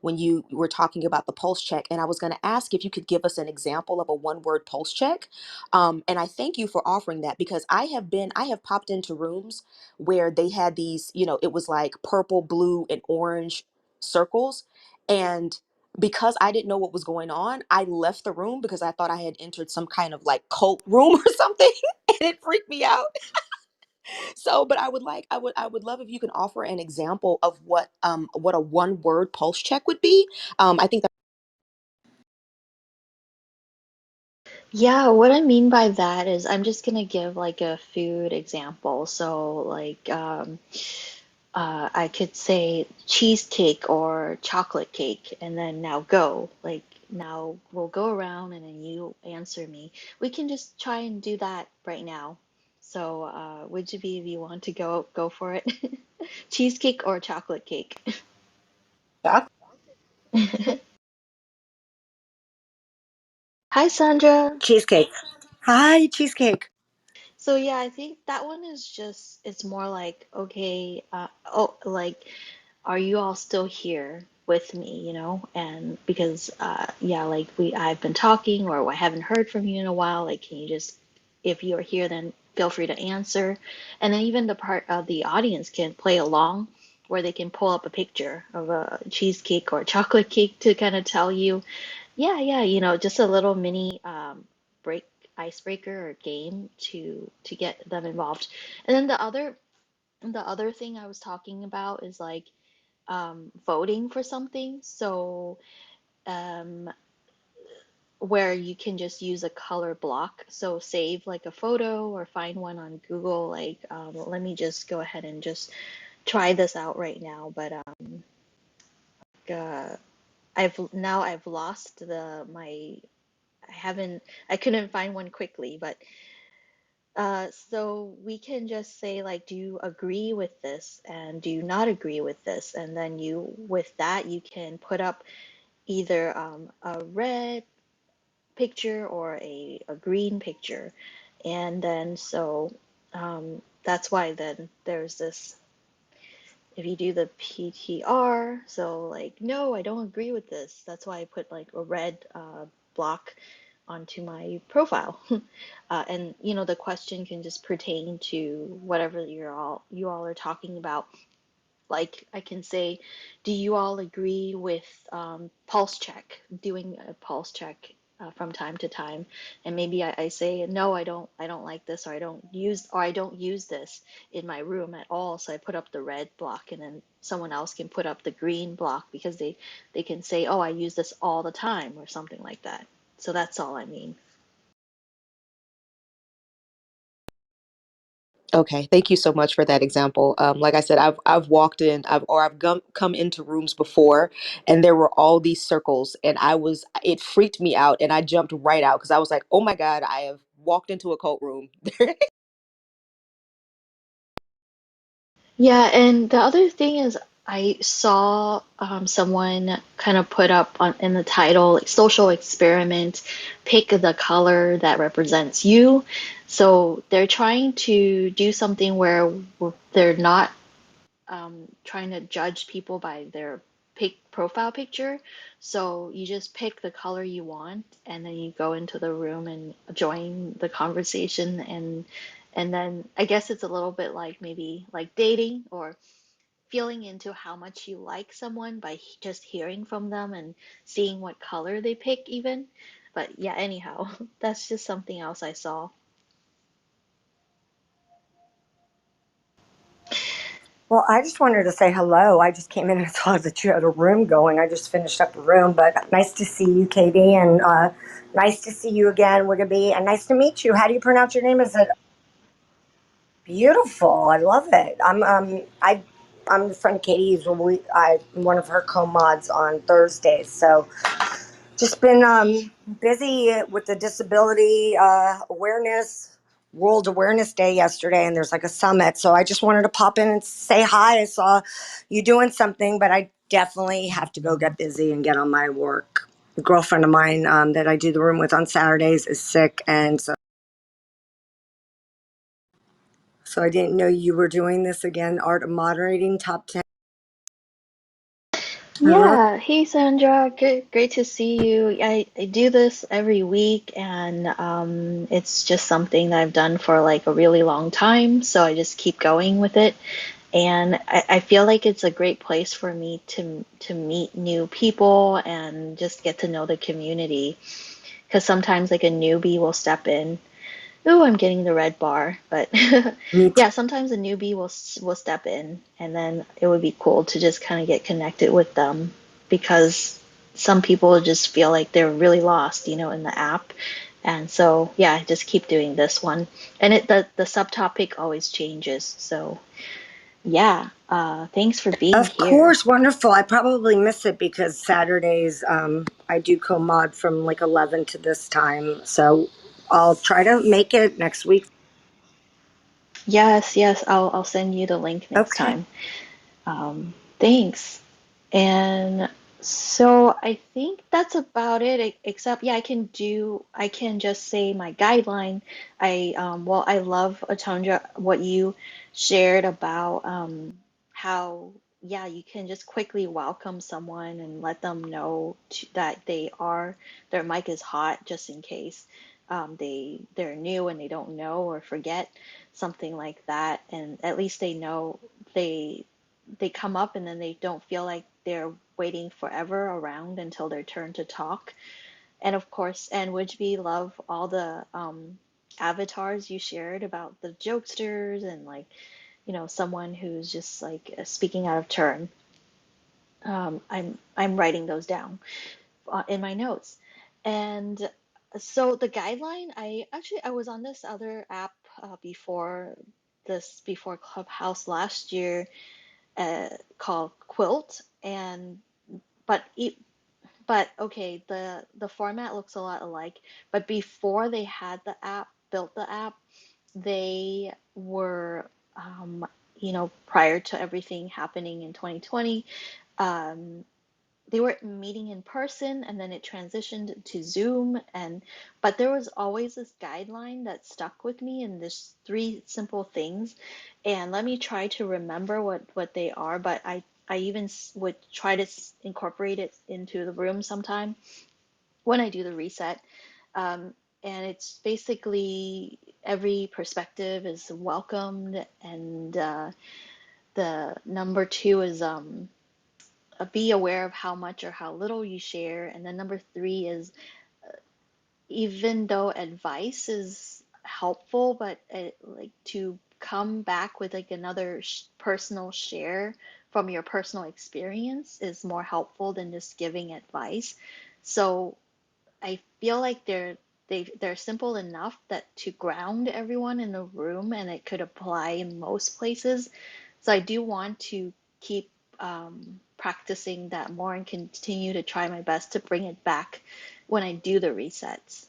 when you were talking about the pulse check, and I was going to ask if you could give us an example of a one word pulse check. And I thank you for offering that, because I have popped into rooms where they had these, it was like purple, blue, and orange circles. And because I didn't know what was going on, I left the room because I thought I had entered some kind of like cult room or something, and it freaked me out. So, but I would love if you can offer an example of what a one word pulse check would be. I think that. Yeah, what I mean by that is I'm just gonna give like a food example. So like I could say cheesecake or chocolate cake, and then now go. Like now we'll go around and then you answer me. We can just try and do that right now. So would you be if you want to go for it? Cheesecake or chocolate cake? Hi, Sandra. Cheesecake. Hi, cheesecake. So yeah, I think that one is just it's more like okay, like are you all still here with me, you know? And because yeah, like we I've been talking or I haven't heard from you in a while, like can you just if you're here then feel free to answer. And then even the part of the audience can play along where they can pull up a picture of a cheesecake or a chocolate cake to kind of tell you, yeah, yeah, just a little mini break icebreaker or game to get them involved. And then the other thing I was talking about is like voting for something. So, um, where you can just use a color block. So, save like a photo or find one on Google. Like, let me just go ahead and just try this out right now. But uh, I've lost I couldn't find one quickly, but so we can just say like, do you agree with this and do you not agree with this? And then with that, you can put up either a red picture or a green picture. And then that's why then there's this, if you do the PTR, so like, no, I don't agree with this. That's why I put like a red block onto my profile. And the question can just pertain to whatever you all are talking about. Like I can say, do you all agree with pulse check, doing a pulse check from time to time? And maybe I say, no, I don't like this, or I don't use this in my room at all. So I put up the red block, and then someone else can put up the green block because they can say, oh, I use this all the time, or something like that. So that's all I mean. Okay, thank you so much for that example. Like I said, I've walked in, I've come into rooms before, and there were all these circles, and it freaked me out, and I jumped right out because I was like, oh my God, I have walked into a cult room. Yeah, and the other thing is I saw someone kind of put up in the title, like, social experiment, pick the color that represents you. So they're trying to do something where they're not trying to judge people by their profile picture. So you just pick the color you want, and then you go into the room and join the conversation, and then I guess it's a little bit like maybe like dating or feeling into how much you like someone by just hearing from them and seeing what color they pick even. But yeah, anyhow, that's just something else I saw. Well, I just wanted to say hello. I just came in and saw that you had a room going. I just finished up a room, but nice to see you, Katie, and nice to see you again, Wigaby, and nice to meet you. How do you pronounce your name? Is it beautiful? I love it. I'm the friend Katie's. I'm one of her co-mods on Thursdays, so just been busy with the disability awareness World Awareness Day yesterday, and there's like a summit. So I just wanted to pop in and say hi. I saw you doing something, but I definitely have to go get busy and get on my work. A girlfriend of mine that I do the room with on Saturdays is sick, and so I didn't know you were doing this again. Art of moderating top 10. Hello. Yeah, hey Sandra, great to see you. I do this every week, and it's just something that I've done for like a really long time, so I just keep going with it. And I feel like it's a great place for me to meet new people and just get to know the community. Because sometimes like a newbie will step in. Ooh, I'm getting the red bar, but Me too. yeah, sometimes a newbie will step in, and then it would be cool to just kind of get connected with them because some people just feel like they're really lost, in the app. And so, yeah, I just keep doing this one, and the subtopic always changes. So, yeah, thanks for being Of here. course, wonderful. I probably miss it because Saturdays I do co-mod from like 11 to this time. So I'll try to make it next week. Yes, yes, I'll send you the link next Okay. time. Thanks. And so I think that's about it, except yeah, I can just say my guideline. Well, I love Atondra, what you shared about how, yeah, you can just quickly welcome someone and let them know that their mic is hot just in case they're new and they don't know or forget something like that. And at least they know they they come up and then they don't feel like they're waiting forever around until their turn to talk. And of course, and Would love all the avatars you shared about the jokesters and like, someone who's just like speaking out of turn. I'm writing those down in my notes. And so the guideline, I was on this other app before Clubhouse last year, called Quilt, and but it, but okay, the format looks a lot alike. But before they had built the app, they were, prior to everything happening in 2020, um, they were meeting in person and then it transitioned to Zoom, but there was always this guideline that stuck with me, and there's three simple things, and let me try to remember what they are. But I even would try to incorporate it into the room sometime when I do the reset. um, and it's basically every perspective is welcomed, and the number two is be aware of how much or how little you share. And then number three is, even though advice is helpful, but like to come back with like another personal share from your personal experience is more helpful than just giving advice. So I feel like they're simple enough that to ground everyone in the room, and it could apply in most places. So I do want to keep practicing that more and continue to try my best to bring it back when I do the resets.